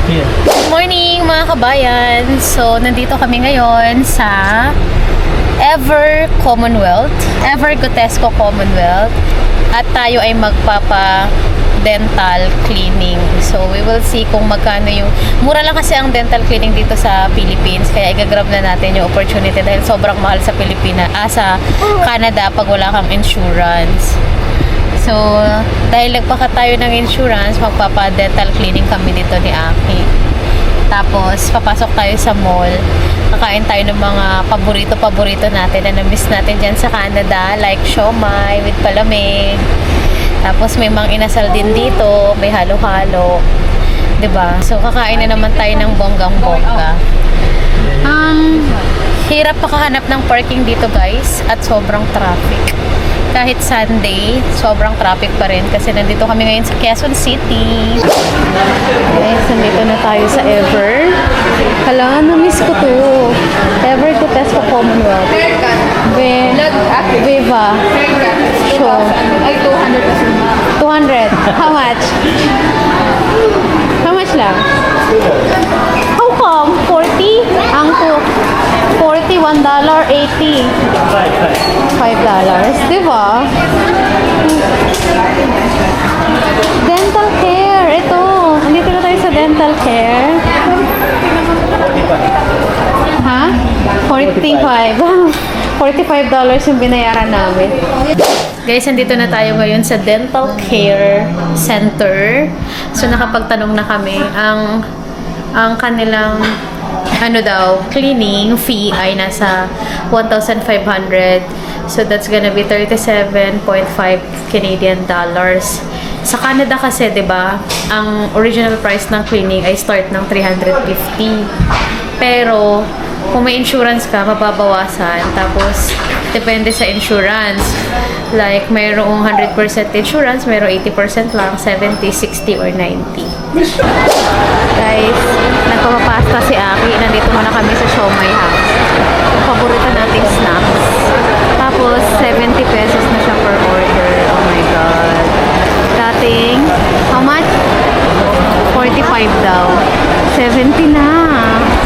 Good morning mga kabayan! So, nandito kami ngayon sa Ever Gotesco Commonwealth at tayo ay magpapa-dental cleaning. So, we will see kung magkano yung... Mura lang kasi ang dental cleaning dito sa Philippines, kaya i-grab na natin yung opportunity dahil sobrang mahal sa sa Canada pag wala kang insurance. So, dahil nagpaka tayo ng insurance, magpapa-dental cleaning kami dito ni Aki. Tapos, papasok tayo sa mall. Kakain tayo ng mga paborito natin na na-miss natin dyan sa Canada. Like siomai with palamig. Tapos, may mga inasal din dito. May halo-halo. 'Di ba? So, kakain na naman tayo ng bonggang-bongga. Hirap makahanap ng parking dito, guys. At sobrang traffic. Kahit Sunday, sobrang traffic pa rin kasi nandito kami ngayon sa Quezon City. Guys, nandito na tayo sa Ever. Hala, na-miss ko to. Ever Gotesco Commonwealth. Viva. Show. Ay, 200 kasi. 200. How much? How much lang? How come? 40? Ang to. 40, $1, 80. $5. Diba? Dental care. Ito. Andito na tayo sa dental care. Ha? 45. $45 yung binayaran namin. Guys, andito na tayo ngayon sa Dental Care Center. So, nakapagtanong na kami. Ang kanilang cleaning fee ay nasa 1,500. So, that's gonna be 37.5 Canadian dollars. Sa Canada kasi, 'di ba, ang original price ng cleaning ay start ng 350. Pero, kung may insurance ka, mababawasan. Tapos, depende sa insurance. Like, mayroong 100% insurance, mayroong 80% lang, 70, 60, or 90. Guys, nagpapapasta si Aki. Nandito muna kami sa Siomai House. Yung paborito nating snacks. Tapos, 70 pesos na siya per order. Oh my God. Dating, how much? 45 daw. 70 na.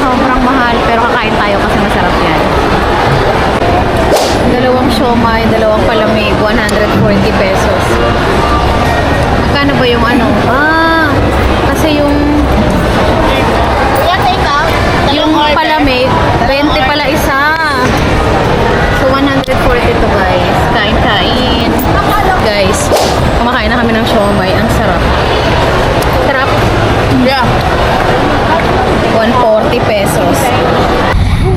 Sobrang mahal. Pero kakain tayo kasi masarap yan. Dalawang siomai, dalawang palamig, 140 pesos. Magkano ba yung kasi yung palamig, 20 pala isa. So, 140 to, guys. Kain-kain. Guys, kumakain na kami ng siomai. Ang sarap. Sarap. Yeah. 140 pesos.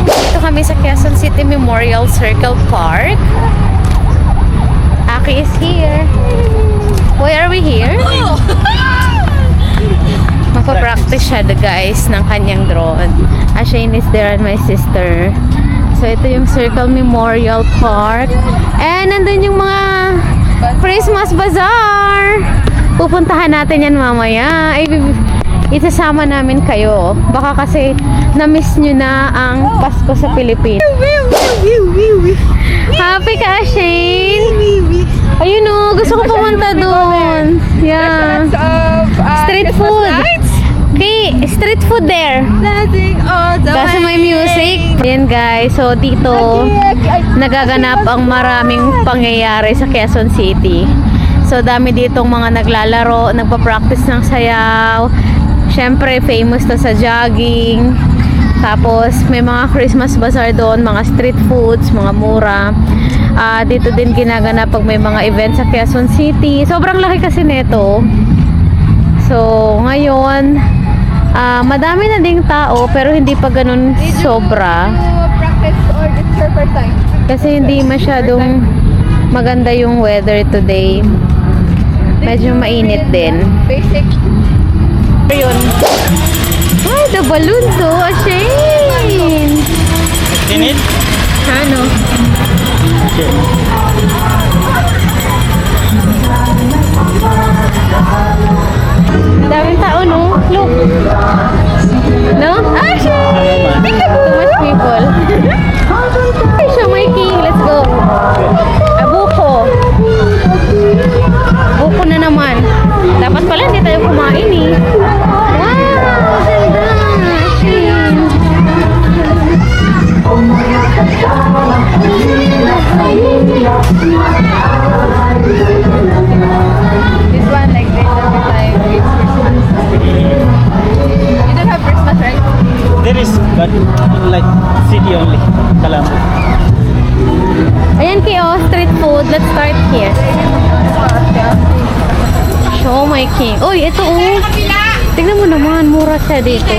Dito kami sa Quezon City Memorial Circle Park. Aki is here. Why are we here? Magpa-practice siya, guys, ng kanyang drone. Ashane is there and my sister. So, ito yung Circle Memorial Park. And nandun yung mga Christmas Bazaar. Pupuntahan natin yan mamaya. Isasama namin kayo. Baka kasi na-miss nyo na ang Pasko sa Pilipinas. Happy ka, Shane? Ayun o, gusto ko pumunta doon. Yeah. Street food. Okay, street food there. Kasi may music. Ayan guys, so dito nagaganap ang maraming pangyayari sa Quezon City. So dami ditong mga naglalaro, nagpa-practice ng sayaw. Siyempre, famous to sa jogging. Tapos, may mga Christmas bazaar doon, mga street foods, mga mura. Dito din ginaganap pag may mga events sa Quezon City. Sobrang laki kasi nito. So, ngayon, madami na ding tao, pero hindi pa ganun sobra. Kasi hindi masyadong maganda yung weather today. Medyo mainit din. Basic. Ayun. Ay, the balloon to. Ashane. Init? Ano? Okay. Daming tao, no? Look. No? Ashane! Too much people. Ay, siya, Mikey. Let's go. Buko. Buko na naman. Dapat pala hindi tayo kumain eh. Wow! but like city only, Colombo. Ayan kayo, street food. Let's start here. Show my king. Uy, ito oh. Tingnan mo naman, mura siya dito.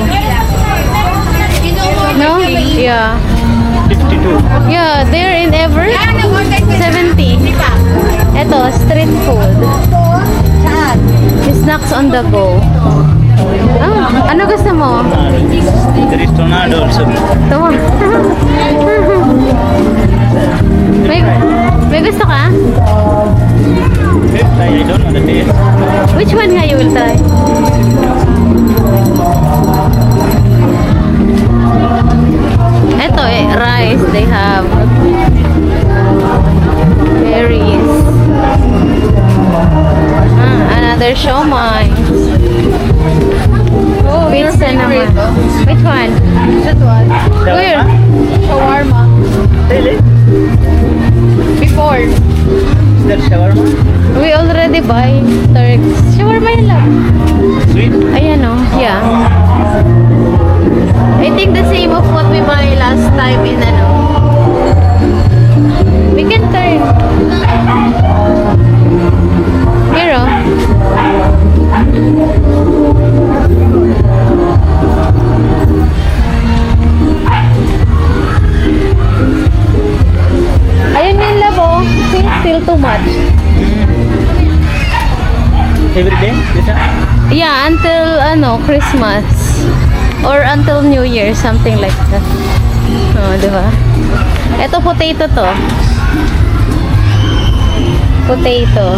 No? Yeah. 52. Yeah, they're in Ever. 70. Ito, street food. Snacks on the go. Ah, ano gusto mo? There is tornado also. Tama. may gusto ka? I don't know the taste. Which one nga you will try? Ito eh, rice they have. Berries. Another siomai. Oh, Pizza naman. Which one? That one. Where? Shawarma. Really? Before. Is that shawarma? We already buy Turks. Shawarma yun lang. Sweet? Ayan o. Yeah. I think the same of what we buy last time in ano. We can turn. Here o. Ayun yung labo. See, still too much. Every day? This one? Yeah, until ano, Christmas. Or until New Year, something like that. Oh, di ba? Ito potato to. Potato.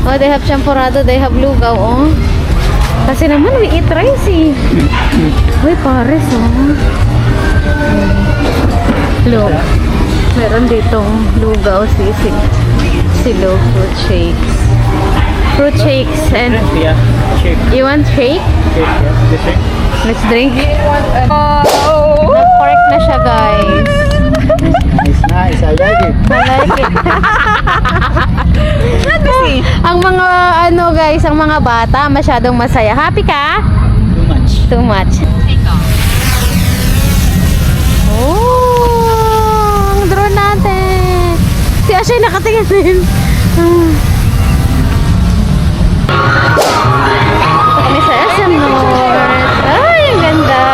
Oh, they have champurrado, they have lugaw, oh. Kasi naman, we eat rice, eh. Uy, pares, oh. Look. Meron ditong lugaw, silo, fruit shakes. Fruit shakes and... Yeah. Shake. You want shake? Shake, yeah. This one? Let's drink. Oh. Nag-pork na siya, guys. It's nice. I like it. I like it. Ang mga ano guys, ang mga bata masyadong masaya. Happy ka? Too much. Too much. Oh, ang drone natin. Si Ashay nakatingin din. Kami sa SM North. Ay, ang ganda.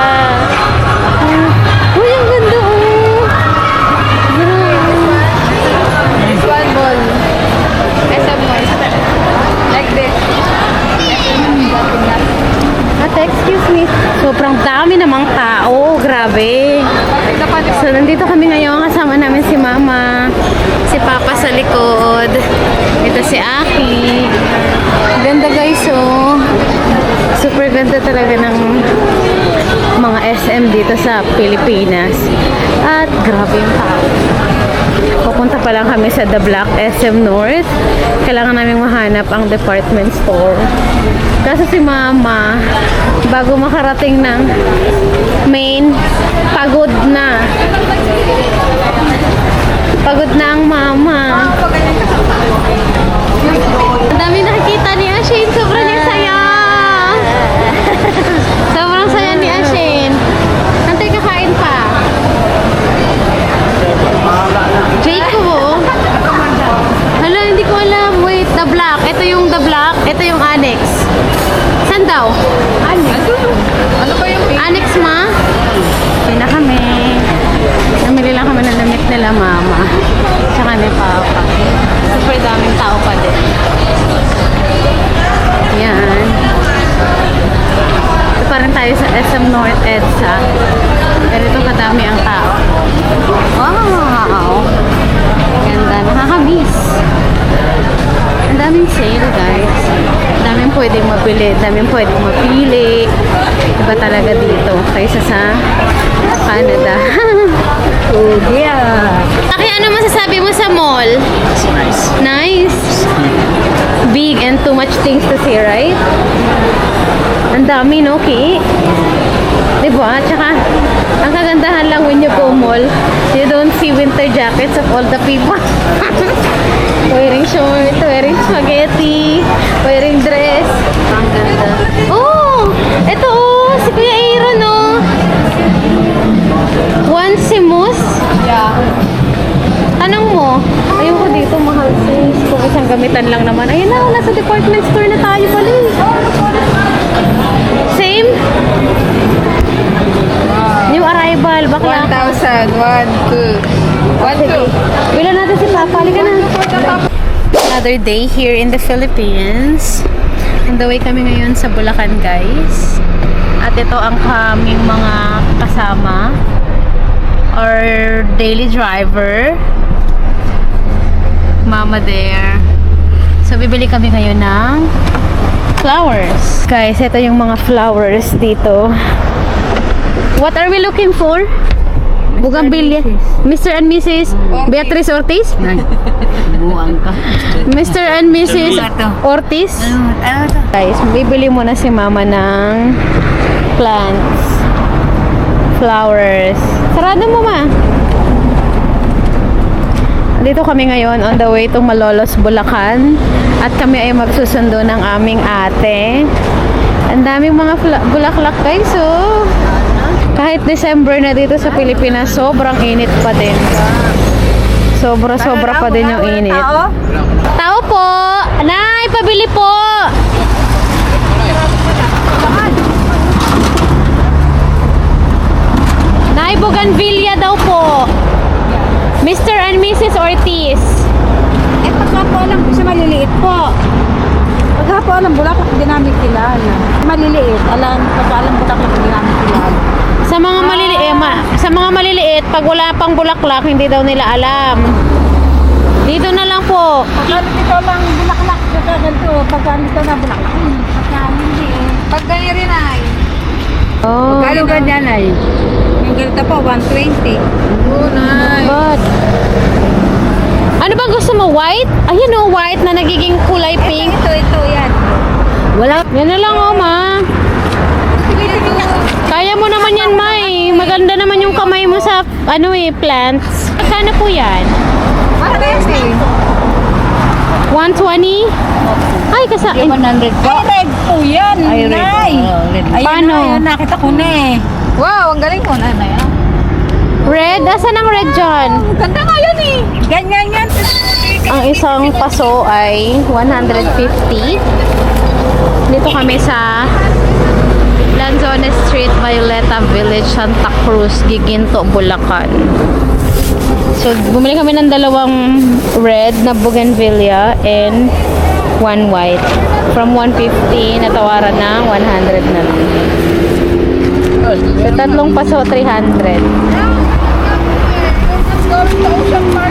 Uy, ang ganda oh. This one ball. SM Mall. Like this. Ate, excuse me. Sobrang dami namang tao. Grabe. So, nandito kami ngayon. Kasama namin si Mama. Si Papa sa likod. Ito si Aki. Ganda guys, oh. Super ganda talaga ng mga SM dito sa Pilipinas. At grabe yung tao. Pupunta pa lang kami sa The Block SM North. Kailangan namin mahanap ang department store. Kasi si Mama, bago makarating ng main, pagod na. Pagod na ang Mama. Ang dami nakikita ni Ashin. Sobrang niya saya. Sobrang saya ni Ashin. Antay, kakain pa. Jacob, oh. Hala, hindi ko alam. Wait, The Block. Ito yung The Block. Ito yung Annex. Saan daw? Annex? Ano ba yung Annex, ma? Okay na kami. Namili lang kami ng damit nila, Mama. Tsaka ni Papa. Super daming tao pa din. Yan. Ito pa rin tayo sa SM North EDSA. Ganito kadami ang tao. Wow! Ganda. Nakakamiss. Ang daming sale, guys. Ang daming pwedeng mabili. Ang daming pwedeng mapili. Iba talaga dito kaysa sa Canada. Oh, yeah. Aki, ano masasabi mo sa mall? It's nice. Nice. Big and too much things to see, right? Ang dami, no, Ki? Diba? Tsaka, ang kagandahan lang when you go mall, you don't see winter jackets of all the people. Wearing short, wearing spaghetti, wearing dress. Ang ganda. Oh! Ito, oh! Si Kuya Aaron, oh! dito, mahal sis. Kung isang gamitan lang naman. Ayun na, nasa department store na tayo pala eh. Same? New arrival, bakla. 1,000. 1, 2. 1, 2. Bilan natin si Papa. Halika na. Another day here in the Philippines. On the way kami ngayon sa Bulacan, guys. At ito ang kaming mga kasama. Our daily driver. Mama there. So, bibili kami ngayon ng flowers. Guys, ito yung mga flowers dito. What are we looking for? Bugambilya. Mr. and Mrs. Beatrice Ortiz? Buwan ka. Mr. and Mrs. Ortiz? Guys, bibili muna si Mama ng plants. Flowers. Sarado mo, Ma. Dito kami ngayon on the way to Malolos, Bulacan. At kami ay magsusundo ng aming ate. Ang daming mga bulaklak, guys. So, kahit December na dito sa Pilipinas, sobrang init pa din. Sobra-sobra pa din yung init. Tao po! Nay, pabili po! Nay, Bougainvillea daw po. Mr. and Mrs. Ortiz. Eh, pagka po alam ko siya maliliit po. Pagka po alam, bulaklak hindi namin kilala. Maliliit. Pagka alam bulaklak hindi namin kilala. Sa mga maliliit, pag wala pang bulaklak, hindi daw nila alam. Dito na lang po. Pagka dito lang bulaklak, pagka ganito, pagka dito na bulaklak. Pagka hindi eh. Pag ganyan rin ay. Oh. Kalo ganyan ay. Yung ganito po, 120. Oh, nice. But, ano bang gusto mo? White? Ayan o, white na nagiging kulay pink. Ito, yan. Wala. Yan na lang o, Ma. Kaya mo naman yan, Mai. Maganda naman yung kamay mo sa, plants. Magkano po yan? 120? Ay, 100 po. Ay, red po yan. Ay, red. Ayan Paano? Ayan, nakita ko na eh. Wow, ang galing mo, nanay. Red? Asan ang red dyan? Ganda nga yan eh. Ganyan yan. Ang isang paso ay 150. Dito kami sa Lanzones Street, Violeta Village, Santa Cruz, Giginto, Bulacan. So, bumili kami ng dalawang red na bougainvillea and one white. From 150, natawaran na 100 na lang. So, tatlong paso, 300. Going to Ocean Park.